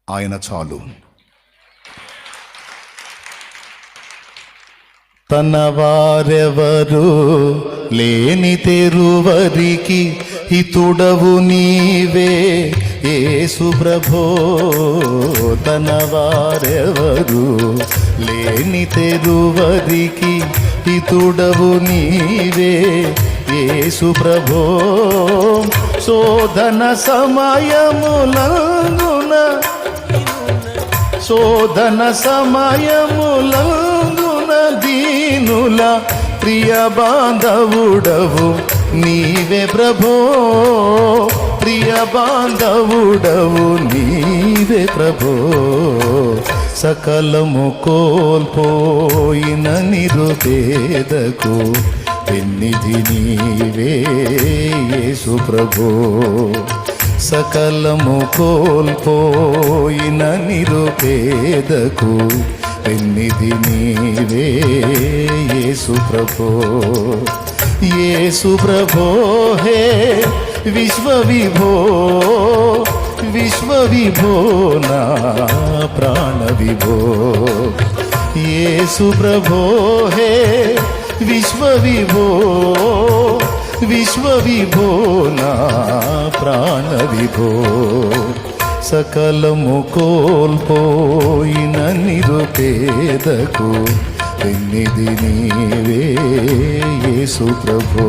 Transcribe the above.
ఆయన చాలు. తన వారెవరు లేని తెరువరికి హితుడవు నీవే యేసు ప్రభో. తన వారెవరు లేని తెరువరికి హితుడవు నీవే యేసు ప్రభో. శోధన సమయములందున దీనుల ప్రియ బాంధవుడవు నీవే ప్రభో. ప్రియ బాంధవుడవు నీవే ప్రభో. సకలము కోల్పోయిన నిరుపేదకు పెన్నిధి నీవే యేసు ప్రభో. సకలము కోల్పోయిన నిరుపేదకు పెన్నిధి నీవే యేసు ప్రభో. యేసు ప్రభో హే విశ్వవిభో. విశ్వవిభో నా ప్రాణ విభో. యేసు ప్రభో హే విశ్వవిభో. విశ్వవిభో నా ప్రాణ విభో. సకలము కోల్పోయిన నిరుపేదకు పెన్నిధి నీవే యేసు ప్రభో.